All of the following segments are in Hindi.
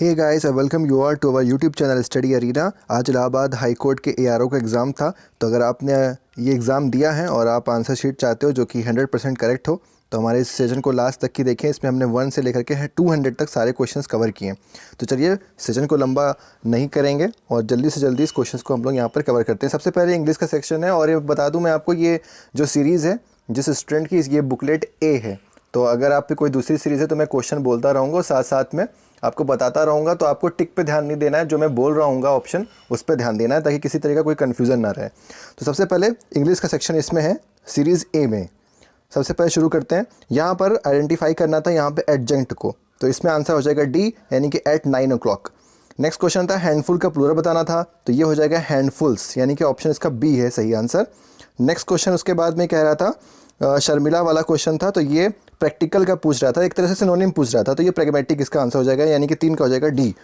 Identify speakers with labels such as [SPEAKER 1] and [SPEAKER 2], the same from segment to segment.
[SPEAKER 1] Hey guys, I welcome you all to our YouTube channel study arena. आज इलाहाबाद हाई कोर्ट के एआरओ का एग्ज़ाम था। तो अगर आपने ये एग्ज़ाम दिया है और आप आंसर शीट चाहते हो जो कि 100% करेक्ट हो, तो हमारे इस सेशन को लास्ट तक की देखें। इसमें हमने 1 से लेकर के 200 तक सारे क्वेश्चंस कवर किए हैं। तो चलिए सेशन को लंबा नहीं करेंगे और जल्दी से जल्दी इस क्वेश्चंस को हम लोग यहाँ पर कवर करते हैं। सबसे पहले इंग्लिश का सेक्शन है और ये बता दूँ मैं आपको, ये जो सीरीज़ है जिस स्टूडेंट की, ये बुकलेट ए है। तो अगर आपकी कोई दूसरी सीरीज़ है तो मैं क्वेश्चन बोलता रहूँगा, साथ साथ में आपको बताता रहूँगा। तो आपको टिक पे ध्यान नहीं देना है, जो मैं बोल रहा हूँ ऑप्शन उस पर ध्यान देना है, ताकि किसी तरह का कोई कन्फ्यूज़न ना रहे। तो सबसे पहले इंग्लिश का सेक्शन इसमें है सीरीज़ ए में। सबसे पहले शुरू करते हैं। यहाँ पर आइडेंटिफाई करना था यहाँ पे एडजंक्ट को, तो इसमें आंसर हो जाएगा डी, यानी कि एट 9 o'clock। नेक्स्ट क्वेश्चन था हैंडफुल का प्लूरल बताना था, तो ये हो जाएगा हैंडफुल्स, यानी कि ऑप्शन इसका बी है सही आंसर। नेक्स्ट क्वेश्चन उसके बाद में कह रहा था शर्मिला वाला क्वेश्चन था, तो ये प्रैक्टिकल का पूछ रहा था, एक तरह से सिनोनिम पूछ रहा था, तो ये प्रैग्मेटिक इसका आंसर हो जाएगा, यानी कि 3 का हो जाएगा डी।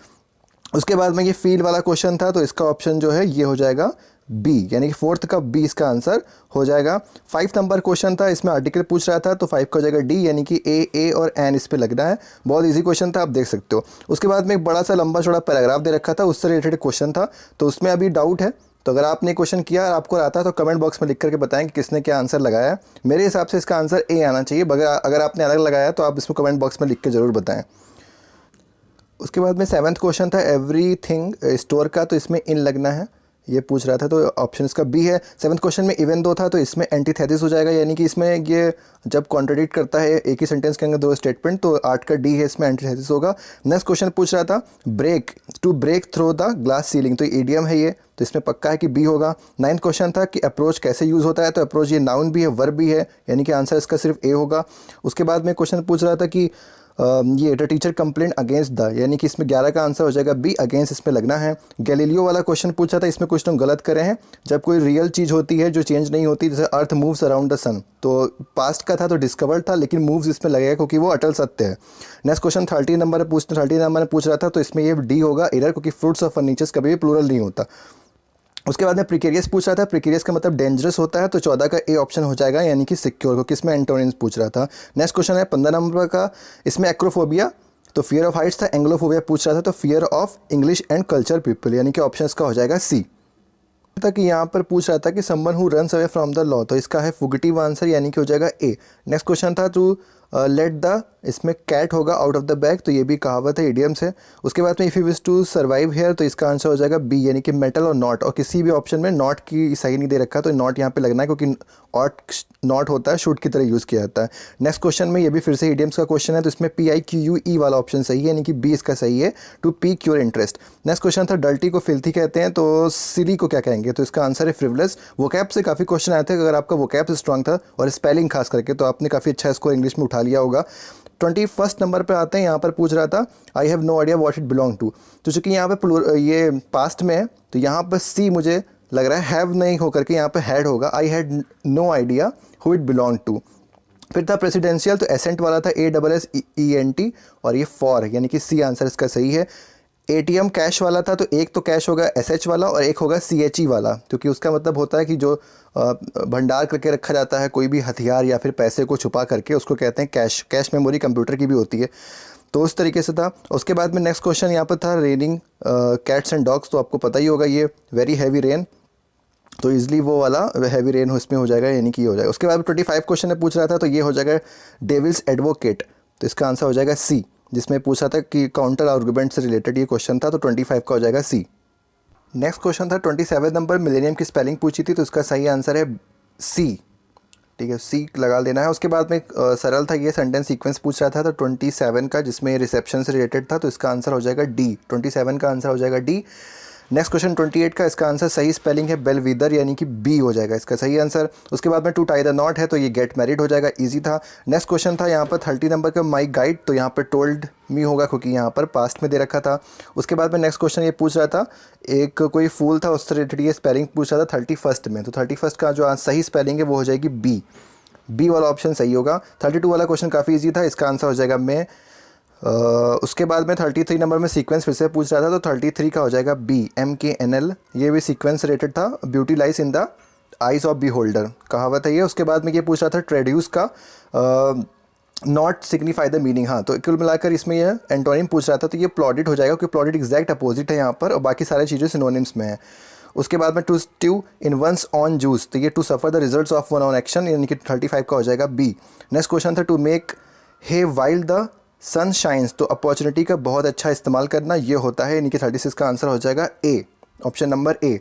[SPEAKER 1] उसके बाद में ये फील वाला क्वेश्चन था, तो इसका ऑप्शन जो है ये हो जाएगा बी, यानी कि 4th का बी इसका आंसर हो जाएगा। 5 नंबर क्वेश्चन था, इसमें आर्टिकल पूछ रहा था, तो 5 का हो जाएगा डी, यानी कि ए और एन इस पे लगना है। बहुत इजी क्वेश्चन था, आप देख सकते हो। उसके बाद में एक बड़ा सा लंबा चौड़ा पैराग्राफ दे रखा था, उससे रिलेटेड क्वेश्चन था, तो उसमें अभी डाउट है। तो अगर आपने क्वेश्चन किया और आपको आता है तो कमेंट बॉक्स में लिख करके बताएं कि किसने क्या आंसर लगाया है। मेरे हिसाब से इसका आंसर ए आना चाहिए, अगर आपने अलग लगाया तो आप इसमें कमेंट बॉक्स में लिख के ज़रूर बताएं। उसके बाद में 7th क्वेश्चन था एवरीथिंग स्टोर का, तो इसमें इन लगना है, ये पूछ रहा था, तो ऑप्शन इसका बी है। 7th क्वेश्चन में इवन दो था, तो इसमें एंटीथेसिस हो जाएगा, यानी कि इसमें ये जब कॉन्ट्रडिक्ट करता है एक ही सेंटेंस के अंदर 2 स्टेटमेंट, तो 8 का डी है, इसमें एंटीथेसिस होगा। नेक्स्ट क्वेश्चन पूछ रहा था break, to break through the glass ceiling, तो ईडियम है ये, तो इसमें पक्का है कि बी होगा। 9th क्वेश्चन था कि अप्रोच कैसे यूज़ होता है, तो अप्रोच ये नाउन भी है, वर्ब भी है, यानी कि आंसर इसका सिर्फ ए होगा। उसके बाद में क्वेश्चन पूछ रहा था कि ये the teacher complaint against the, यानी कि इसमें 11 का आंसर हो जाएगा बी, अगेंस्ट इसमें लगना है। गैलीलियो वाला क्वेश्चन पूछा था, इसमें कुछ लोग गलत करे हैं। जब कोई रियल चीज़ होती है जो चेंज नहीं होती, जैसे अर्थ मूव्स अराउंड द सन, तो पास्ट का था तो डिस्कवर्ड था, लेकिन मूव्स इसमें लगेगा क्योंकि वो अटल सत्य है। नेक्स्ट क्वेश्चन 30 नंबर में पूछ रहा था, तो इसमें ये डी होगा एरर, क्योंकि फ्रूट्स ऑफ फर्नीचर्स कभी भी प्लूरल नहीं होता। उसके बाद में प्रिकेरियस पूछ रहा था, प्रिकेरियस का मतलब डेंजरस होता है, तो 14 का ए ऑप्शन हो जाएगा, यानी कि सिक्योर, क्योंकि इसमें एंटोनिम्स पूछ रहा था। नेक्स्ट क्वेश्चन है 15 नंबर का, इसमें एक्रोफोबिया, तो फियर ऑफ हाइट्स था। एंग्लोफोबिया पूछ रहा था, तो fear of English and culture people, यानी कि ऑप्शन इसका हो जाएगा सी। था कि यहाँ पर पूछ रहा था कि someone who runs away from the law, तो इसका है फुगिटिव आंसर, यानी कि हो जाएगा ए। नेक्स्ट क्वेश्चन था टू लेट द, इसमें कैट होगा आउट ऑफ द बैग, तो ये भी कहावत है, इडियम्स है। उसके बाद में if you wish to survive here, तो इसका आंसर हो जाएगा बी, यानी कि मेटल और नॉट, और किसी भी ऑप्शन में नॉट की सही नहीं दे रखा, तो नॉट यहाँ पे लगना है, क्योंकि ऑट नॉट होता है, शूट की तरह यूज़ किया जाता है। नेक्स्ट क्वेश्चन में ये भी फिर से इडियम्स का क्वेश्चन है, तो इसमें PIQUE वाला ऑप्शन सही है, यानी कि बी इसका सही है, to pique your interest. Next question था डल्टी को फिल्थी कहते हैं, तो सिली को क्या कहेंगे, तो इसका आंसर है फ्रिवलेस। वोकैब से काफ़ी क्वेश्चन आए थे, अगर आपका वोकैब स्ट्रांग था और स्पेलिंग खास करके, तो आपने काफ़ी अच्छा स्कोर इंग्लिश में उठा लिया होगा। 21st नंबर पे आते हैं, यहाँ पर पूछ रहा था I have no idea what it belong to, तो चूँकि यहाँ पे ये पास्ट में है, तो यहाँ पर सी मुझे लग रहा है हैव नहीं होकर के यहाँ पे हैड होगा, I had no idea who it belong to. फिर था प्रेसिडेंशियल, तो एसेंट वाला था ASSENT, और ये फॉर, यानी कि सी आंसर इसका सही है। ATM कैश वाला था, तो एक तो कैश होगा SH वाला और एक होगा CHE वाला, क्योंकि उसका मतलब होता है कि जो भंडार करके रखा जाता है कोई भी हथियार या फिर पैसे को छुपा करके, उसको कहते हैं कैश। कैश मेमोरी कंप्यूटर की भी होती है, तो उस तरीके से था। उसके बाद में नेक्स्ट क्वेश्चन यहाँ पर था रेनिंग कैट्स एंड डॉग्स, तो आपको पता ही होगा ये वेरी हैवी रेन, तो इजली वो वाला हैवी रेन इसमें हो जाएगा, यानी कि ये हो जाएगा। उसके बाद 25 क्वेश्चन में पूछ रहा था, तो ये हो जाएगा डेविल्स एडवोकेट, तो इसका आंसर हो जाएगा सी, जिसमें पूछा था कि काउंटर आर्गुमेंट से रिलेटेड ये क्वेश्चन था, तो 25 का हो जाएगा सी। नेक्स्ट क्वेश्चन था 27 नंबर, मिलेनियम की स्पेलिंग पूछी थी, तो इसका सही आंसर है सी, ठीक है, सी लगा देना है। उसके बाद में सरल था, ये सेंटेंस सीक्वेंस पूछ रहा था, तो 27 का, जिसमें रिसेप्शन से रिलेटेड था, तो इसका आंसर हो जाएगा डी, 27 का आंसर हो जाएगा डी। नेक्स्ट क्वेश्चन 28 का, इसका आंसर सही स्पेलिंग है बेलविदर, यानी कि बी हो जाएगा इसका सही आंसर। उसके बाद में टू टाई द नॉट है, तो ये गेट मैरिड हो जाएगा, इजी था। नेक्स्ट क्वेश्चन था यहाँ पर 30 नंबर का माई गाइड, तो यहाँ पर टोल्ड मी होगा, क्योंकि यहाँ पर पास्ट में दे रखा था। उसके बाद में नेक्स्ट क्वेश्चन ये पूछ रहा था, एक कोई फूल था, उससे रिलेटेड ये स्पेलिंग पूछ रहा था 31st में, तो 31st का जो सही स्पेलिंग है वो हो जाएगी बी वाला ऑप्शन सही होगा। 32 वाला क्वेश्चन काफ़ी ईजी था, इसका आंसर हो जाएगा मैं। उसके बाद में 33 नंबर में सीक्वेंस फिर से पूछ रहा था, तो 33 का हो जाएगा बी, MKNL, ये भी सीक्वेंस रिलेटेड था। Beauty lies in the eyes of beholder, कहावत है ये। उसके बाद में ये पूछ रहा था ट्रेड्यूस का नॉट सिग्निफाई द मीनिंग। हाँ, तो कुल मिलाकर इसमें यह एंटोनिम पूछ रहा था, तो ये प्लॉडिड हो जाएगा क्योंकि प्लॉडिड एग्जैक्ट अपोजिट है यहाँ पर, और बाकी सारी चीज़ें सिनोनिम्स में है। उसके बाद में to stew in one's own juice, तो ये to suffer the results of one's own action, यानी कि 35 का हो जाएगा बी। नेक्स्ट क्वेश्चन था to make hay while the sun shines, तो अपॉर्चुनिटी का बहुत अच्छा इस्तेमाल करना ये होता है, यानी कि 36 का आंसर हो जाएगा ए, ऑप्शन नंबर ए।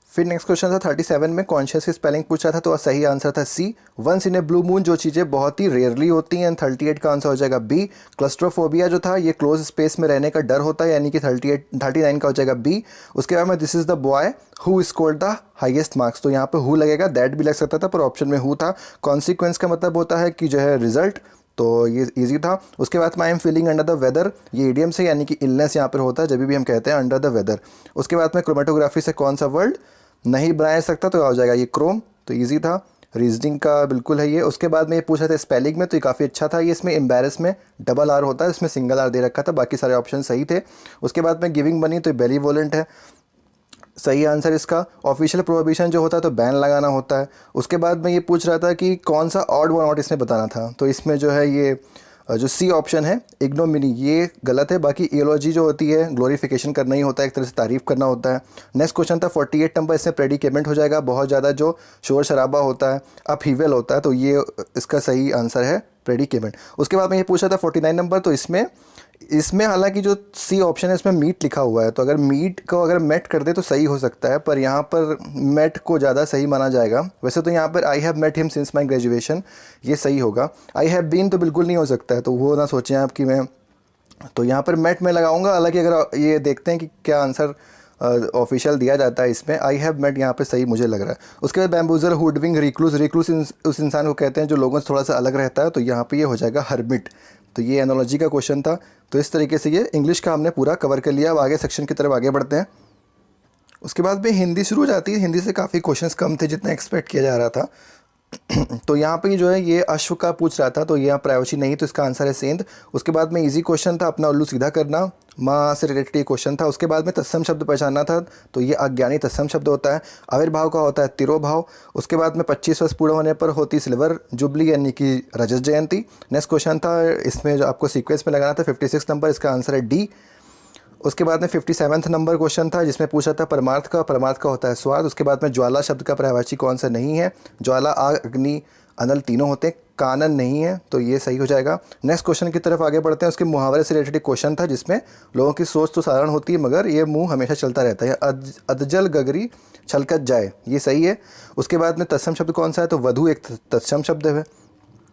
[SPEAKER 1] फिर नेक्स्ट क्वेश्चन था 37 में कॉन्शियस की स्पेलिंग पूछा था, तो सही आंसर था C, once in a blue moon, जो चीज़ें बहुत ही रेयरली होती हैं। 38 का आंसर हो जाएगा बी। क्लस्ट्रोफोबिया जो था ये क्लोज स्पेस में रहने का डर होता है, यानी कि 39 का हो जाएगा बी। उसके बाद में this is the boy who scored the highest marks, तो यहाँ पे हु लगेगा, दैट भी लग सकता था पर ऑप्शन में हु था। कॉन्सिक्वेंस का मतलब होता है कि जो है रिजल्ट, तो ये इजी था। उसके बाद में I am feeling under the weather, ये इडियम से यानी कि इलनेस यहाँ पर होता है जब भी हम कहते हैं अंडर द वेदर। उसके बाद में क्रोमेटोग्राफी से कौन सा वर्ड नहीं बनाया सकता, तो हो जाएगा ये क्रोम, तो इजी था। रीजनिंग का बिल्कुल है ये। उसके बाद में ये पूछा था स्पेलिंग में, तो ये काफ़ी अच्छा था। ये इसमें एम्बेरस में डबल आर होता है, इसमें सिंगल आर दे रखा था, बाकी सारे ऑप्शन सही थे। उसके बाद में गिविंग बनी, तो बेलीवोलेंट है सही आंसर इसका। ऑफिशियल प्रोहिबिशन जो होता है तो बैन लगाना होता है। उसके बाद में ये पूछ रहा था कि कौन सा ऑड वन आउट इसमें बताना था, तो इसमें जो है ये जो सी ऑप्शन है इग्नोमिनी, ये गलत है। बाकी एलोजी जो होती है ग्लोरिफिकेशन करना ही होता है, एक तरह से तारीफ करना होता है। नेक्स्ट क्वेश्चन था 48 नंबर, इसमें प्रेडिकेमेंट हो जाएगा, बहुत ज़्यादा जो शोर शराबा होता है, अपहीवल होता है, तो ये इसका सही आंसर है प्रेडिकेमेंट। उसके बाद में ये पूछा था 49 नंबर, तो इसमें हालांकि जो सी ऑप्शन है इसमें मीट लिखा हुआ है, तो अगर मीट को अगर मेट कर दे तो सही हो सकता है, पर यहाँ पर मेट को ज़्यादा सही माना जाएगा। वैसे तो यहाँ पर I have met him since my graduation, ये सही होगा। आई हैव बीन तो बिल्कुल नहीं हो सकता है, तो वो ना सोचें आप कि मैं, तो यहाँ पर मेट में लगाऊंगा। हालांकि अगर ये देखते हैं कि क्या आंसर ऑफिशियल दिया जाता है इसमें, आई हैव मेट यहाँ पे सही मुझे लग रहा है। उसके बाद बैम्बूजर, हुडविंग, रिक्लूस उस इंसान को कहते हैं जो लोगों से थोड़ा सा अलग रहता है, तो यहाँ पे ये हो जाएगा हर्मिट। तो ये एनोलॉजी का क्वेश्चन था। तो इस तरीके से ये इंग्लिश का हमने पूरा कवर कर लिया। अब आगे सेक्शन की तरफ आगे बढ़ते हैं। उसके बाद में हिंदी शुरू हो जाती है। हिंदी से काफ़ी क्वेश्चंस कम थे जितना एक्सपेक्ट किया जा रहा था। तो यहाँ पे जो है ये अश्व का पूछ रहा था, तो यहाँ प्रायोशी नहीं, तो इसका आंसर है सेंध। उसके बाद में इजी क्वेश्चन था अपना उल्लू सीधा करना, माँ से रिलेटेड ये क्वेश्चन था। उसके बाद में तत्सम शब्द पहचानना था, तो ये अज्ञानी तत्सम शब्द होता है। आविर्भाव का होता है तिरोभाव। उसके बाद में 25 वर्ष पूर्ण होने पर होती सिल्वर जुबली यानी कि रजत जयंती। नेक्स्ट क्वेश्चन था, इसमें जो आपको सीक्वेंस में लगाना था 56 नंबर, इसका आंसर है डी। उसके बाद में 57 नंबर क्वेश्चन था जिसमें पूछा था परमार्थ का होता है स्वाद। उसके बाद में ज्वाला शब्द का पर्यायवाची कौन सा नहीं है, ज्वाला, आग, अग्नि, अनल तीनों होते हैं, कानन नहीं है, तो ये सही हो जाएगा। नेक्स्ट क्वेश्चन की तरफ आगे बढ़ते हैं। उसके मुहावरे से रिलेटेड क्वेश्चन था जिसमें लोगों की सोच तो साधारण होती है मगर ये मुंह हमेशा चलता रहता है। अदजल गगरी छलकत जाए, ये सही है। उसके बाद में तत्सम शब्द कौन सा है, तो वधु एक तत्सम शब्द है।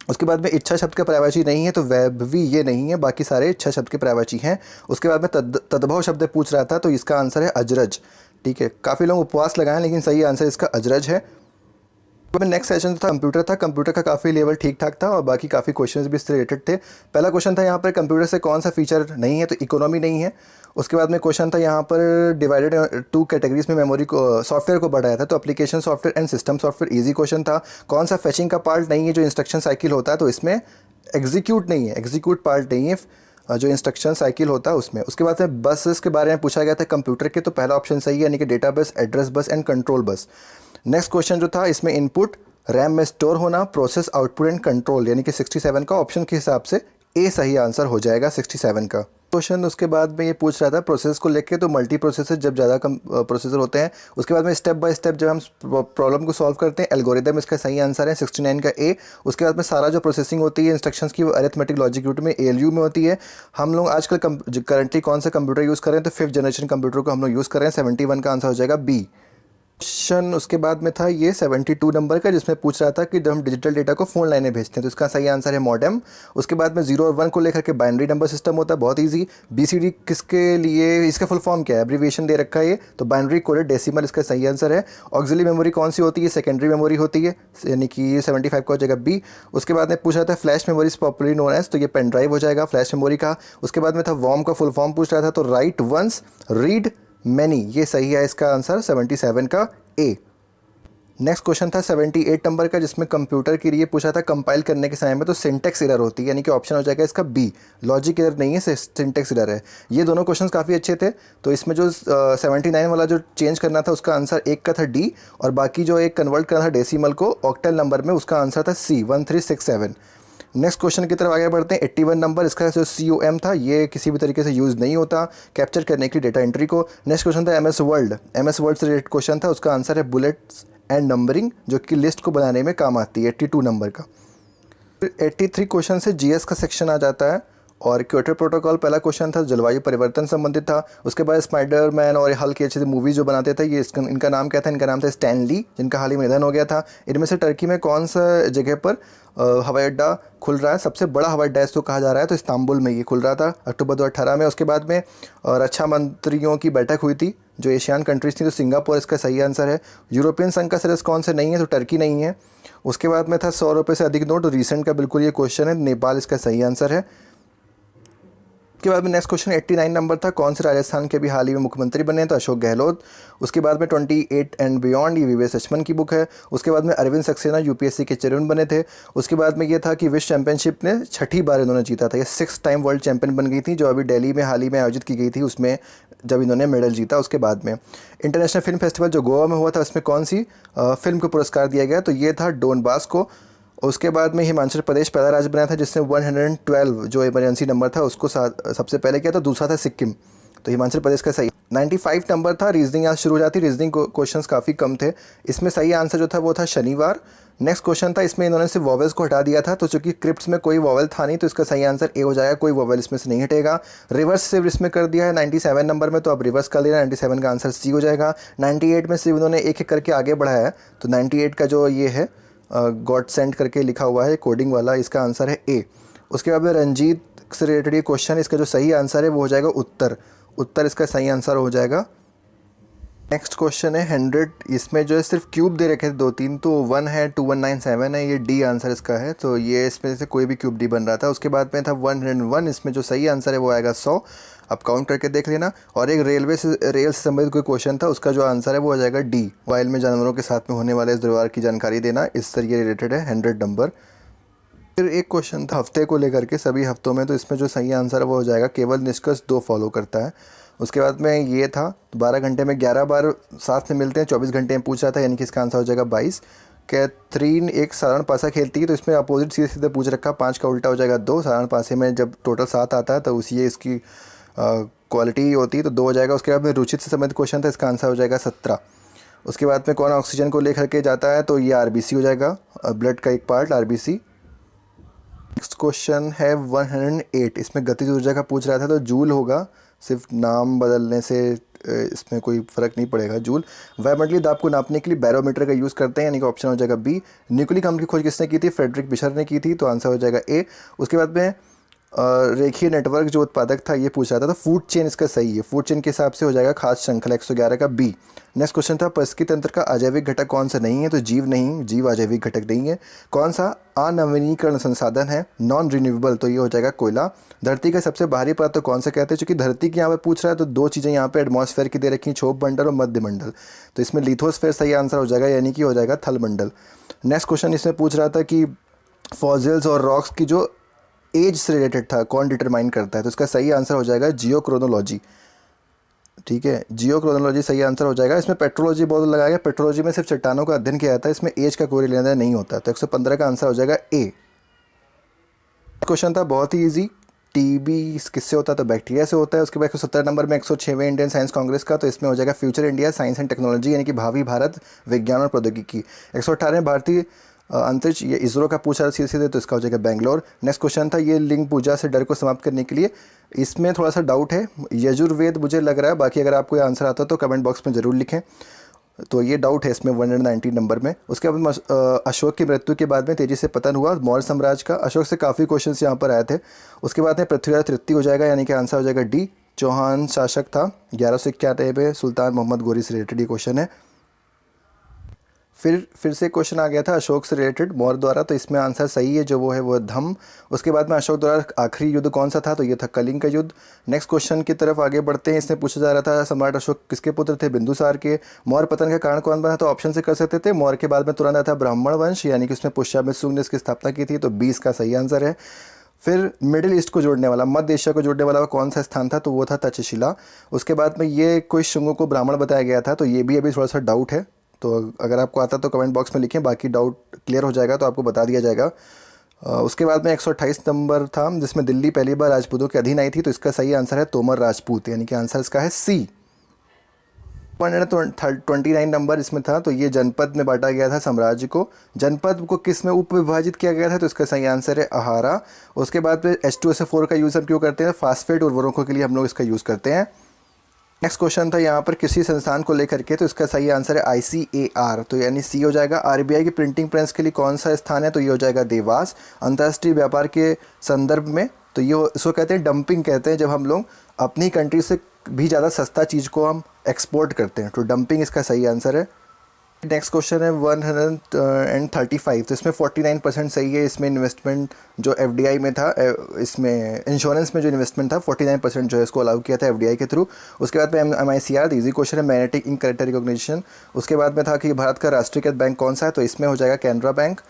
[SPEAKER 1] उसके बाद में इच्छा शब्द का पर्यायवाची नहीं है, तो वैभवी ये नहीं है, बाकी सारे इच्छा शब्द के पर्यायवाची हैं। उसके बाद में तद्भव शब्द पूछ रहा था, तो इसका आंसर है अजरज। ठीक है, काफ़ी लोग उपवास लगाएं लेकिन सही आंसर इसका अजरज है। नेक्स्ट सेशन था कंप्यूटर का काफ़ी लेवल ठीक ठाक था और बाकी काफ़ी क्वेश्चंस भी इससे रिलेटेड थे। पहला क्वेश्चन था यहाँ पर कंप्यूटर से कौन सा फीचर नहीं है, तो इकोनॉमी नहीं है। उसके बाद में क्वेश्चन था यहाँ पर डिवाइडेड 2 कैटेगरीज में मेमोरी को सॉफ्टवेयर को बढ़ाया था, तो application software and system software, easy question था। कौन सा फेचिंग का पार्ट नहीं है जो इंस्ट्रक्शन साइकिल होता है, तो इसमें एग्जीक्यूट नहीं है, एग्जीक्यूट पार्ट नहीं है जो इंस्ट्रक्शन साइकिल होता है उसमें। उसके बाद में बसेस के बारे में पूछा गया था कंप्यूटर के, तो पहला ऑप्शन सही है यानी कि data bus, address bus and control bus. Next question जो था इसमें इनपुट रैम में स्टोर होना, प्रोसेस, आउटपुट एंड कंट्रोल, यानी कि 67 का ऑप्शन के हिसाब से ए सही आंसर हो जाएगा 67 का क्वेश्चन। उसके बाद में ये पूछ रहा था प्रोसेस को लेके, तो मल्टी प्रोसेसर जब ज़्यादा कम प्रोसेसर होते हैं। उसके बाद में स्टेप बाय स्टेप जब हम प्रॉब्लम को सॉल्व करते हैं, एल्गोरिदम इसका सही आंसर है 69 का ए। उसके बाद में सारा जो प्रोसेसिंग होती है इंस्ट्रक्शंस की, वो अरिथमेटिक लॉजिक यूनिट में ALU में होती है। हम लोग आजकल करंटली कौन सा कंप्यूटर यूज़ कर रहे हैं, तो 5th जनरेशन कंप्यूटर को हम लोग यूज़ कर रहे हैं। 71 का आंसर हो जाएगा बी क्वेश्चन। उसके बाद में था ये 72 नंबर का जिसमें पूछ रहा था कि जब हम डिजिटल डेटा को फ़ोन लाइनें भेजते हैं, तो इसका सही आंसर है मॉडेम। उसके बाद में 0 और 1 को लेकर के बाइनरी नंबर सिस्टम होता है, बहुत इजी। BCD किसके लिए, इसका फुल फॉर्म क्या है, एब्रीविएशन दे रखा है ये, तो बाइनरी कोडेड डेसिमल इसका सही आंसर है। ऑक्सिलरी मेमोरी कौन सी होती है, सेकेंडरी मेमोरी होती है, यानी कि 75 का हो जाएगा बी। उसके बाद में पूछा था flash memories popularly known as, तो ये पेन ड्राइव हो जाएगा फ्लैश मेमोरी का। उसके बाद में था वॉर्म का फुल फॉर्म पूछ रहा था, तो राइट वंस रीड मैनी, ये सही है इसका आंसर 77 का ए। नेक्स्ट क्वेश्चन था 78 नंबर का जिसमें कंप्यूटर के लिए पूछा था कंपाइल करने के समय में तो सिंटेक्स एरर होती है, यानी कि ऑप्शन हो जाएगा इसका बी, लॉजिक एरर नहीं है, सिंटेक्स एरर है। ये दोनों क्वेश्चंस काफ़ी अच्छे थे। तो इसमें जो 79 वाला जो चेंज करना था उसका आंसर एक का था डी, और बाकी जो एक कन्वर्ट करना था डेसिमल को ऑक्टल नंबर में, उसका आंसर था सी 1367। नेक्स्ट क्वेश्चन की तरफ आगे बढ़ते हैं। 81 नंबर, इसका जो COM था ये किसी भी तरीके से यूज़ नहीं होता कैप्चर करने के लिए डेटा एंट्री को। नेक्स्ट क्वेश्चन था MS वर्ल्ड, MS वर्ल्ड से रिलेटेड क्वेश्चन था, उसका आंसर है बुलेट्स एंड नंबरिंग, जो कि लिस्ट को बनाने में काम आती है, 82 नंबर का। 83 क्वेश्चन से GS का सेक्शन आ जाता है और क्योटो प्रोटोकॉल पहला क्वेश्चन था, जलवायु परिवर्तन संबंधित था। उसके बाद स्पाइडरमैन और हल्क की अच्छी मूवी जो बनाते थे ये इनका नाम क्या था? इनका नाम था स्टैन ली, जिनका हाल ही में निधन हो गया था। इनमें से टर्की में कौन सा जगह पर हवाई अड्डा खुल रहा है, सबसे बड़ा हवाई अड्डा इसको कहा जा रहा है? तो इस्तांबुल में ये खुल रहा था अक्टूबर 2018 में। उसके बाद में रक्षा मंत्रियों की बैठक हुई थी जो एशियान कंट्रीज़ थी, तो सिंगापुर इसका सही आंसर है। यूरोपियन संघ का सदस्य कौन से नहीं है? तो टर्की नहीं है। उसके बाद में था 100 रुपये से अधिक नोट, रिसेंट का बिल्कुल ये क्वेश्चन है, नेपाल इसका सही आंसर है। उसके बाद में नेक्स्ट क्वेश्चन 89 नंबर था, कौन से राजस्थान के भी हाल ही में मुख्यमंत्री बने? तो अशोक गहलोत। उसके बाद में 28 एंड बियॉन्ड, ये विवेक सचमन की बुक है। उसके बाद में अरविंद सक्सेना UPSC के चेयरमैन बने थे। उसके बाद में ये था कि विश्व चैंपियनशिप ने 6ठी बार इन्होंने जीता था, ये 6th टाइम वर्ल्ड चैंपियन बन गई थी, जो अभी दिल्ली में हाल ही में आयोजित की गई थी, उसमें जब इन्होंने मेडल जीता। उसके बाद में इंटरनेशनल फिल्म फेस्टिवल जो गोवा में हुआ था, उसमें कौन सी फिल्म को पुरस्कार दिया गया? तो ये था डॉन बॉस्को। उसके बाद में हिमाचल प्रदेश पहला राज्य बना था जिसने 112 जो इमरजेंसी नंबर था उसको सबसे पहले किया था, दूसरा था सिक्किम, तो हिमाचल प्रदेश का सही। 95 नंबर था, रीजनिंग यहाँ शुरू हो जाती, रीजनिंग क्वेश्चंस काफ़ी कम थे, इसमें सही आंसर जो था वो था शनिवार। नेक्स्ट क्वेश्चन था, इसमें इन्होंने सिर्फ वॉवेल्स को हटा दिया था, तो चूंकि क्रिप्ट्स में कोई वॉवेल था नहीं तो इसका सही आंसर ए हो जाएगा, कोई वॉवेल इसमें से नहीं हटेगा। रिवर्स सिर्फ इसमें कर दिया है 97 नंबर में, तो अब रिवर्स कर लेना, 97 का आंसर सी हो जाएगा। 98 में सिर्फ इन्होंने एक एक करके आगे बढ़ाया है, तो 98 का जो ये है गॉड सेंड करके लिखा हुआ है कोडिंग वाला, इसका आंसर है ए। उसके बाद में रंजीत से रिलेटेड ये क्वेश्चन, इसका जो सही आंसर है वो हो जाएगा उत्तर, उत्तर इसका सही आंसर हो जाएगा। नेक्स्ट क्वेश्चन है 100, इसमें जो है सिर्फ क्यूब दे रखे थे 2-3, तो 1 है, 2197 है, ये डी आंसर इसका है, तो ये इसमें से कोई भी क्यूब डी बन रहा था। उसके बाद में था 101, इसमें जो सही आंसर है वो आएगा 100, आप काउंट करके देख लेना। और एक रेल से संबंधित कोई क्वेश्चन था, उसका जो आंसर है वो हो जाएगा डी, वाइल में जानवरों के साथ में होने वाले इस व्यवहार की जानकारी देना, इससे ये रिलेटेड है 100 नंबर। फिर एक क्वेश्चन था हफ्ते को लेकर के, सभी हफ्तों में, तो इसमें जो सही आंसर है वो हो जाएगा केवल निष्कर्ष 2 फॉलो करता है। उसके बाद में ये था 12 घंटे में 11 बार साथ में मिलते हैं, 24 घंटे में पूछ रहा था, यानी कि इसका आंसर हो जाएगा 22। कैथरीन एक साधारण पासा खेलती है, तो इसमें अपोजिट सीधे सीधे पूछ रखा, 5 का उल्टा हो जाएगा 2, साधारण पासे में जब टोटल 7 आता है तो उसी इसकी क्वालिटी होती है, तो 2 हो जाएगा। उसके बाद में रुचित से संबंधित क्वेश्चन था, इसका आंसर हो जाएगा 17। उसके बाद में कौन ऑक्सीजन को लेकर के जाता है, तो ये RBC हो जाएगा, ब्लड का एक पार्ट RBC। नेक्स्ट क्वेश्चन है 108, इसमें गतिज ऊर्जा का पूछ रहा था, तो जूल होगा, सिर्फ नाम बदलने से इसमें कोई फ़र्क नहीं पड़ेगा। जूल। वायुमंडलीय दाब को नापने के लिए बैरोमीटर का यूज़ करते हैं, यानी कि ऑप्शन हो जाएगा बी। न्यूक्लिक अम्ल की खोज किसने की थी? फ्रेडरिक बिशर ने की थी, तो आंसर हो जाएगा ए। उसके बाद में रेखीय नेटवर्क जो उत्पादक था ये पूछ रहा था, तो फूड चेन इसका सही है, फूड चेन के हिसाब से हो जाएगा खाद्य श्रृंखला, 111 का बी। नेक्स्ट क्वेश्चन था पारिस्थितिकी तंत्र का अजैविक घटक कौन सा नहीं है, तो जीव नहीं, जीव अजैविक घटक नहीं है। कौन सा अनवीनीकरण संसाधन है, नॉन रिन्यूएबल, तो ये हो जाएगा कोयला। धरती का सबसे बाहरी परत तो कौन सा कहते हैं? चूंकि धरती की यहाँ पर पूछ रहा है तो 2 चीज़ें यहाँ पे एटमॉस्फेयर की दे रखी, क्षोभ मंडल और मध्य मंडल, तो इसमें लिथोस्फेयर सही आंसर हो जाएगा, यानी कि हो जाएगा थल मंडल। नेक्स्ट क्वेश्चन इसमें पूछ रहा था कि फॉसिल्स और रॉक्स की जो एज से रिलेटेड था कौन डिटरमाइन करता है, तो इसका सही आंसर हो जाएगा जियोक्रोनोलॉजी। ठीक है, जियोक्रोनोलॉजी सही आंसर हो जाएगा। इसमें पेट्रोलॉजी बहुत लगाया गया, पेट्रोलॉजी में सिर्फ चट्टानों का अध्ययन किया जाता है, इसमें एज का कोई लेना देना नहीं होता, तो 115 का आंसर हो जाएगा ए। क्वेश्चन था बहुत ही ईजी, टीबी किससे होता है, तो बैक्टीरिया से होता है। उसके बाद 170 नंबर में 106वें इंडियन साइंस कांग्रेस का, तो इसमें हो जाएगा future India science and technology, यानी कि भावी भारत विज्ञान और प्रौद्योगिकी। 118वें भारतीय अंतरिक्ष, ये इसरो का पूछा था सीधे, तो इसका हो जाएगा बेंगलोर। नेक्स्ट क्वेश्चन था ये लिंग पूजा से डर को समाप्त करने के लिए, इसमें थोड़ा सा डाउट है, यजुर्वेद मुझे लग रहा है, बाकी अगर आपको आंसर आता है तो कमेंट बॉक्स में ज़रूर लिखें, तो ये डाउट है इसमें 119 नंबर में। उसके बाद अशोक की मृत्यु के बाद में तेज़ी से पतन हुआ मौर्य साम्राज्य का, अशोक से काफ़ी क्वेश्चन यहाँ पर आए थे। उसके बाद में पृथ्वीराज तृतीय हो जाएगा, यानी कि आंसर हो जाएगा डी, चौहान शासक था 1191 में, सुल्तान मोहम्मद गोरी से रिलेटेड ये क्वेश्चन है। फिर से क्वेश्चन आ गया था अशोक से रिलेटेड मौर्य द्वारा, तो इसमें आंसर सही है जो वो है वो धम। उसके बाद में अशोक द्वारा आखिरी युद्ध कौन सा था, तो ये था कलिंग का युद्ध। नेक्स्ट क्वेश्चन की तरफ आगे बढ़ते हैं, इसमें पूछा जा रहा था सम्राट अशोक किसके पुत्र थे, बिंदुसार के। मौर्य पतन का कारण कौन बना, तो ऑप्शन से कर सकते थे। मौर्य के बाद में तुरंत आया था ब्राह्मण वंश, यानी कि उसमें पुष्यमित्र शुंग ने इसकी स्थापना की थी, तो 20 का सही आंसर है। फिर मिडिल ईस्ट को जोड़ने वाला, मध्य एशिया को जोड़ने वाला कौन सा स्थान था, तो वो था तक्षशिला। उसके बाद में ये कोई शुंगों को ब्राह्मण बताया गया था, तो ये भी अभी थोड़ा सा डाउट है, तो अगर आपको आता तो कमेंट बॉक्स में लिखें, बाकी डाउट क्लियर हो जाएगा तो आपको बता दिया जाएगा। उसके बाद में 128 नंबर था जिसमें दिल्ली पहली बार राजपूतों के अधीन आई थी, तो इसका सही आंसर है तोमर राजपूत, यानी कि आंसर इसका है सी। 129 नंबर इसमें था, तो ये जनपद में बांटा गया था साम्राज्य को। जनपद को किस में उप विभाजित किया गया था, तो इसका सही आंसर है आहारा। उसके बाद में H2SO4 का यूज़ हम क्यों करते हैं, फास्फेट उर्वरकों के लिए हम लोग इसका यूज़ करते हैं। नेक्स्ट क्वेश्चन था यहाँ पर कृषि संस्थान को लेकर के, तो इसका सही आंसर है ICAR, तो यानी सी हो जाएगा। RBI की प्रिंटिंग प्रेस के लिए कौन सा स्थान है, तो ये हो जाएगा देवास। अंतर्राष्ट्रीय व्यापार के संदर्भ में तो ये इसको कहते हैं डंपिंग कहते हैं, जब हम लोग अपनी कंट्री से भी ज़्यादा सस्ता चीज़ को हम एक्सपोर्ट करते हैं, तो डंपिंग इसका सही आंसर है। नेक्स्ट क्वेश्चन है 135, तो इसमें 49% सही है। इसमें इन्वेस्टमेंट जो FDI में था, इसमें इंश्योरेंस में जो इन्वेस्टमेंट था 49% जो है इसको अलाउ किया था FDI के थ्रू। उसके बाद में MICR इजी क्वेश्चन है, मैग्नेटिक इंक कैरेक्टर रिकॉग्निशन। उसके बाद में था कि भारत का राष्ट्रीयकृत बैंक कौन सा है, तो इसमें हो जाएगा कैनरा बैंक।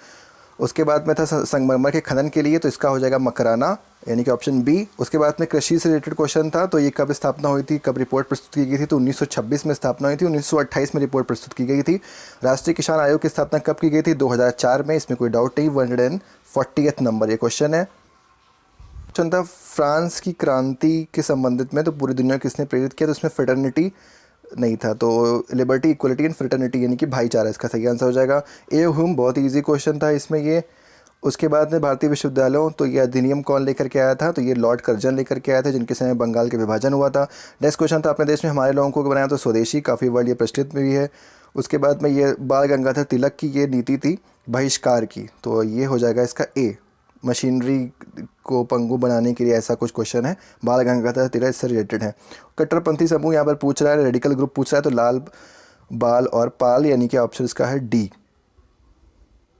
[SPEAKER 1] उसके बाद में था संगमरमर के खनन के लिए, तो इसका हो जाएगा मकराना, यानी कि ऑप्शन बी। उसके बाद में कृषि से रिलेटेड क्वेश्चन था, तो ये कब स्थापना हुई थी, कब रिपोर्ट प्रस्तुत की गई थी, तो 1926 में स्थापना हुई थी, 1928 में रिपोर्ट प्रस्तुत की गई थी। राष्ट्रीय किसान आयोग की स्थापना कब की गई थी, 2004 में, इसमें कोई डाउट नहीं। 140th नंबर ये क्वेश्चन है। क्वेश्चन था फ्रांस की क्रांति के संबंधित में, तो पूरी दुनिया किसने प्रेरित किया, तो इसमें फ्रेटर्निटी नहीं था, तो लिबर्टी इक्वलिटी एंड फ्रेटर्निटी यानी कि भाईचारा इसका सही आंसर हो जाएगा। ए ह्यूम बहुत इजी क्वेश्चन था इसमें ये। उसके बाद में भारतीय विश्वविद्यालयों, तो ये अधिनियम कौन लेकर के आया था, तो ये लॉर्ड कर्जन लेकर के आया था, जिनके समय बंगाल के विभाजन हुआ था। नेक्स्ट क्वेश्चन था अपने देश में हमारे लोगों को बनाया, तो स्वदेशी, काफ़ी वर्ड ये प्रचलित में भी है। उसके बाद में ये बाल गंगाधर तिलक की ये नीति थी बहिष्कार की, तो ये हो जाएगा इसका ए। मशीनरी को पंगु बनाने के लिए ऐसा कुछ क्वेश्चन है, बाल गंगाधर तिलक इससे रिलेटेड है। कट्टरपंथी समूह यहाँ पर पूछ रहा है, रेडिकल ग्रुप पूछ रहा है, तो लाल, बाल और पाल, यानी कि ऑप्शन इसका है डी।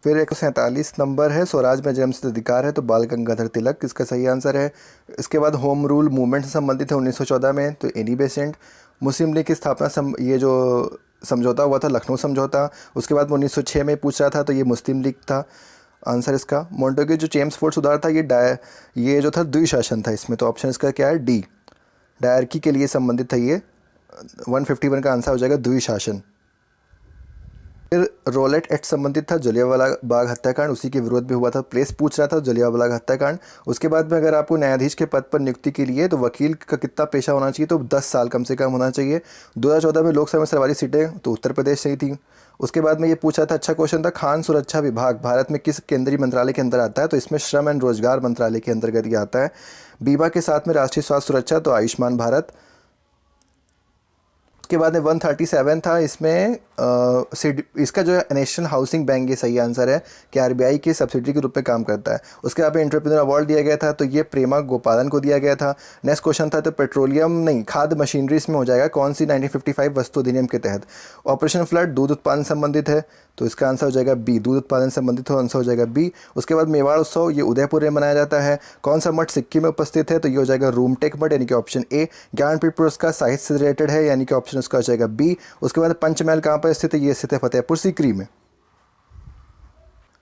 [SPEAKER 1] फिर 147 नंबर है, स्वराज में जन्मसिद्ध अधिकार है, तो बाल गंगाधर तिलक इसका सही आंसर है। इसके बाद होम रूल मूवमेंट से संबंधित है 1914 में, तो एनी बेसेंट। मुस्लिम लीग की स्थापना ये जो समझौता हुआ था लखनऊ समझौता। उसके बाद में 1906 में पूछ रहा था, तो ये मुस्लिम लीग था आंसर इसका। मोंटेग्यू जो चेम्सफोर्ड सुधार था, ये जो था द्विशासन था इसमें, तो ऑप्शन इसका क्या है डी। डायरकी के लिए संबंधित था ये। 151 का आंसर हो जाएगा द्विशासन। फिर रोलेट एक्ट संबंधित था जलियांवाला बाग हत्याकांड, उसी के विरोध में हुआ था, प्रेस पूछ रहा था जलियांवाला बाग हत्याकांड। उसके बाद में अगर आपको न्यायाधीश के पद पर नियुक्ति के लिए, तो वकील का कितना पेशा होना चाहिए, तो 10 साल कम से कम होना चाहिए। 2014 में लोकसभा में सर्वाधिक सीटें, तो उत्तर प्रदेश से ही थी। उसके बाद में ये पूछा था, अच्छा क्वेश्चन था, खान सुरक्षा विभाग भारत में किस केंद्रीय मंत्रालय के अंदर आता है, तो इसमें श्रम एंड रोजगार मंत्रालय के अंतर्गत ये आता है। बीमा के साथ में राष्ट्रीय स्वास्थ्य सुरक्षा, तो आयुष्मान भारत। उसके बाद में 137 था इसमें इसका जो है नेशनल हाउसिंग बैंक, ये सही आंसर है कि RBI के सब्सिडी के रूप में काम करता है। उसके बाद में एंटरप्रेन्योर अवार्ड दिया गया था, तो ये प्रेमा गोपालन को दिया गया था। नेक्स्ट क्वेश्चन था, तो पेट्रोलियम नहीं खाद्य मशीनरी इसमें हो जाएगा कौन सी 1955 वस्तु अधिनियम के तहत। ऑपरेशन फ्लड दूध उत्पादन संबंधित है, तो इसका आंसर हो जाएगा बी, दूध उत्पादन संबंधित हो, आंसर हो जाएगा बी। उसके बाद मेवाड़ उत्सव ये उदयपुर में मनाया जाता है। कौन सा मठ सिक्किम में उपस्थित है, तो ये हो जाएगा रूमटेक मठ, यानी कि ऑप्शन ए। ज्ञानपीठ पुरस्कार साहित्य से रिलेटेड है, यानी कि ऑप्शन उसका हो जाएगा बी। उसके बाद पंचमहल कहाँ पर स्थित है, ये स्थित है फतेहपुर सीकरी में।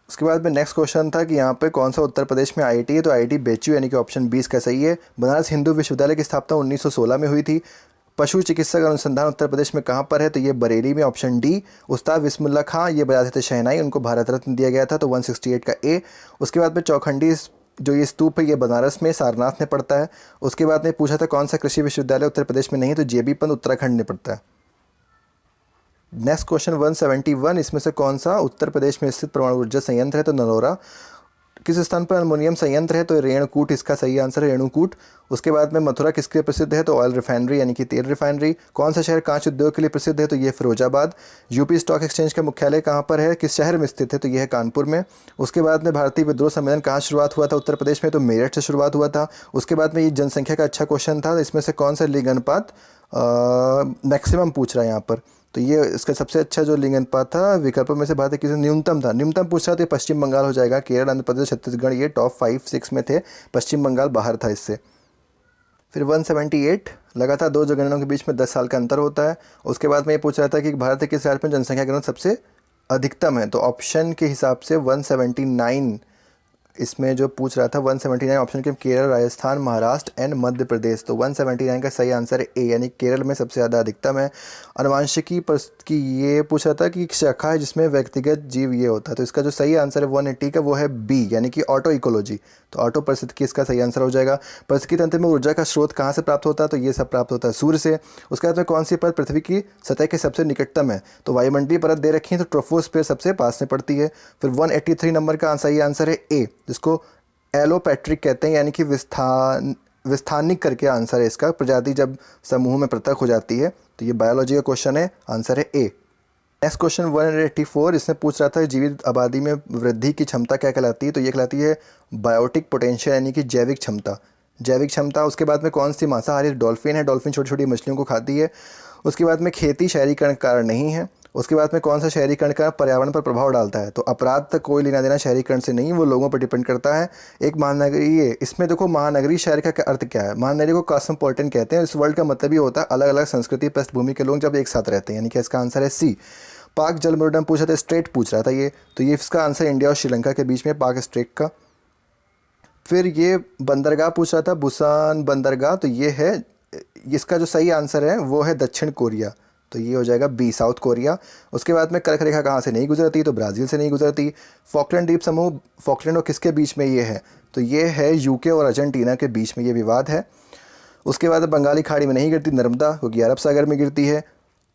[SPEAKER 1] उसके बाद में नेक्स्ट क्वेश्चन था कि यहाँ पे कौन सा उत्तर प्रदेश में IIT है, तो IIT बेचू, यानी कि ऑप्शन 20 का सही है। बनारस हिंदू विश्वविद्यालय की स्थापना 1916 में हुई थी। पशु चिकित्सक अनुसंधान उत्तर प्रदेश में कहाँ पर है, तो ये बरेली में, ऑप्शन डी। उस्ताद बिस्मिल्लाह खां ये बजाते थे शहनाई, उनको भारत रत्न दिया गया था, तो 168 का ए। उसके बाद में चौखंडी जो ये स्तूप है ये बनारस में सारनाथ में पड़ता है। उसके बाद में पूछा था कौन सा कृषि विश्वविद्यालय उत्तर प्रदेश में नहीं है, तो JB पंत उत्तराखंड में पड़ता है। नेक्स्ट क्वेश्चन 171, इसमें से कौन सा उत्तर प्रदेश में स्थित परमाणु ऊर्जा संयंत्र है, तो नरोरा। किस स्थान पर अल्मोनियम संयंत्र है, तो रेणुकूट इसका सही आंसर है, रेणुकूट। उसके बाद में मथुरा किसके लिए प्रसिद्ध है, तो ऑयल रिफाइनरी यानी कि तेल रिफाइनरी। कौन सा शहर कांच उद्योग के लिए प्रसिद्ध है, तो ये फिरोजाबाद। यूपी स्टॉक एक्सचेंज का मुख्यालय कहाँ पर है, किस शहर में स्थित है, तो यह है कानपुर में। उसके बाद में भारतीय विद्रोह सम्मेलन कहाँ शुरुआत हुआ था, उत्तर प्रदेश में, तो मेरठ से शुरुआत हुआ था। उसके बाद में ये जनसंख्या का अच्छा क्वेश्चन था, इसमें से कौन सा लिंग अनुपात मैक्सिमम पूछ रहा है यहाँ पर, तो ये इसका सबसे अच्छा जो लिंग अनुपात था विकल्पों में से भारत किसी न्यूनतम था, न्यूनतम पूछ रहा था, तो पश्चिम बंगाल हो जाएगा। केरल, आंध्र प्रदेश, छत्तीसगढ़ ये टॉप 5-6 में थे, पश्चिम बंगाल बाहर था इससे। फिर 178 लगातार दो जनगणनाओं के बीच में 10 साल का अंतर होता है। उसके बाद में ये पूछ रहा था कि भारत के किस राज्य में जनसंख्या घनत्व सबसे अधिकतम है, तो ऑप्शन के हिसाब से 179 इसमें जो पूछ रहा था 179 ऑप्शन के केरल, राजस्थान, महाराष्ट्र एंड मध्य प्रदेश। तो 179 का सही आंसर है ए, यानी केरल में सबसे ज़्यादा अधिकतम है। अनुवांशिकी की ये पूछ रहा था कि एक शाखा है जिसमें व्यक्तिगत जीव ये होता है, तो इसका जो सही आंसर है 180 का वो है बी, यानी कि ऑटो इकोलॉजी। तो ऑटो पारिस्थितिकी इसका सही आंसर हो जाएगा। पारिस्थितिकी तंत्र में ऊर्जा का स्रोत कहाँ से प्राप्त होता है, तो ये सब प्राप्त होता है सूर्य से। उसके बाद में कौन सी परत पृथ्वी की सतह के सबसे निकटतम है, तो वायुमंडलीय परत दे रखी है, तो ट्रोपोस्फीयर सबसे पास में पड़ती है। फिर 183 नंबर का सही आंसर है ए, जिसको एलोपैट्रिक कहते हैं, यानी कि विस्थानिक करके आंसर है इसका। प्रजाति जब समूह में पृथक हो जाती है, तो ये बायोलॉजी का क्वेश्चन है, आंसर है ए। नेक्स्ट क्वेश्चन 184, इसमें पूछ रहा था जीवित आबादी में वृद्धि की क्षमता क्या कहलाती है, तो ये कहलाती है बायोटिक पोटेंशियल, यानी कि जैविक क्षमता। जैविक क्षमता। उसके बाद में कौन सी मांसाहारी डॉल्फिन है, डॉल्फिन छोटी छोटी मछलियों को खाती है। उसके बाद में खेती शहरीकरण का कारण नहीं है। उसके बाद में कौन सा शहरीकरण का पर्यावरण पर प्रभाव डालता है, तो अपराध तक कोई लेना देना शहरीकरण से नहीं, वो लोगों पर डिपेंड करता है। एक महानगरीय, इसमें देखो महानगरीय शहर का अर्थ क्या है, महानगरी को कॉस्मोपॉलिटन कहते हैं। इस वर्ड का मतलब ये होता है अलग अलग संस्कृति पृष्ठभूमि के लोग जब एक साथ रहते हैं, यानी कि इसका आंसर है सी। पाक जलमृडम पूछा था, स्ट्रेट पूछ रहा था ये, तो ये इसका आंसर इंडिया और श्रीलंका के बीच में पाक स्ट्रेट का। फिर ये बंदरगाह पूछ रहा था, बुसान बंदरगाह, तो ये है, इसका जो सही आंसर है वो है दक्षिण कोरिया, तो ये हो जाएगा बी, साउथ कोरिया। उसके बाद में कर्क रेखा कहाँ से नहीं गुजरती, तो ब्राज़ील से नहीं गुजरती। फॉकलैंड द्वीप समूह, फॉकलैंड और किसके बीच में ये है, तो ये है यूके और अर्जेंटीना के बीच में ये विवाद है। उसके बाद बंगाली खाड़ी में नहीं गिरती नर्मदा, क्योंकि अरब सागर में गिरती है।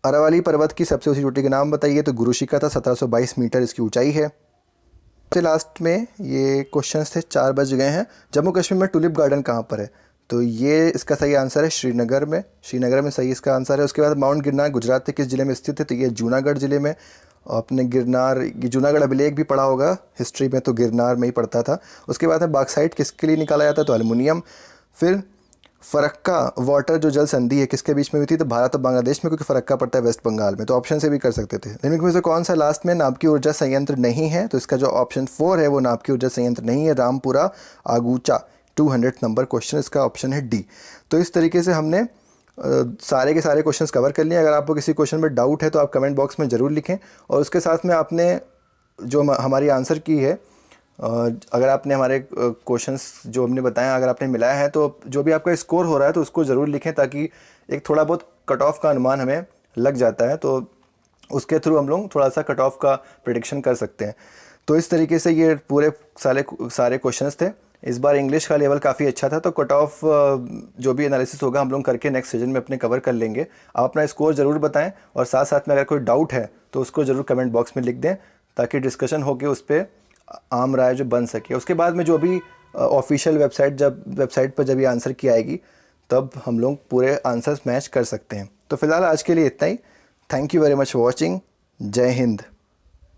[SPEAKER 1] अरावली पर्वत की सबसे ऊंची चोटी के नाम बताइए, तो गुरु शिखर था, 1722 मीटर इसकी ऊंचाई है। सबसे लास्ट में ये क्वेश्चंस थे, 4 बज गए हैं। जम्मू कश्मीर में टुलिप गार्डन कहाँ पर है, तो ये इसका सही आंसर है श्रीनगर में, श्रीनगर में सही इसका आंसर है। उसके बाद माउंट गिरनार गुजरात के किस जिले में स्थित है, तो ये जूनागढ़ जिले में। आपने गिरनार, ये जूनागढ़ अभिलेख भी पढ़ा होगा हिस्ट्री में, तो गिरनार में ही पढ़ता था। उसके बाद में बॉक्साइट किसके लिए निकाला जाता है, तो एल्युमिनियम। फिर फरक्का वाटर जो जल संधि है किसके बीच में हुई थी, तो भारत और बांग्लादेश में, क्योंकि फरक्का पड़ता है वेस्ट बंगाल में, तो ऑप्शन से भी कर सकते थे। निम्नलिखित में से कौन सा लास्ट में नाभिकीय ऊर्जा संयंत्र नहीं है, तो इसका जो ऑप्शन 4 है वो नाभिकीय ऊर्जा संयंत्र नहीं है, रामपुरा आगूचा। 200 नंबर क्वेश्चन, इसका ऑप्शन है डी। तो इस तरीके से हमने सारे के सारे क्वेश्चंस कवर कर लिए। अगर आपको किसी क्वेश्चन में डाउट है तो आप कमेंट बॉक्स में ज़रूर लिखें, और उसके साथ में आपने जो हमारी आंसर की है, अगर आपने हमारे क्वेश्चंस जो हमने बताया अगर आपने मिलाया है, तो जो भी आपका स्कोर हो रहा है तो उसको ज़रूर लिखें, ताकि एक थोड़ा बहुत कट ऑफ का अनुमान हमें लग जाता है, तो उसके थ्रू हम लोग थोड़ा सा कट ऑफ का प्रेडिक्शन कर सकते हैं। तो इस तरीके से ये पूरे सारे क्वेश्चंस थे। इस बार इंग्लिश का लेवल काफ़ी अच्छा था, तो कट ऑफ जो भी एनालिसिस होगा हम लोग करके नेक्स्ट सीजन में अपने कवर कर लेंगे। आप अपना स्कोर ज़रूर बताएं, और साथ साथ में अगर कोई डाउट है तो उसको ज़रूर कमेंट बॉक्स में लिख दें, ताकि डिस्कशन होकर उस पर आम राय जो बन सके। उसके बाद में जो भी ऑफिशियल वेबसाइट पर जब ये आंसर की आएगी, तब हम लोग पूरे आंसर्स मैच कर सकते हैं। तो फिलहाल आज के लिए इतना ही। Thank you very much for watching. जय हिंद।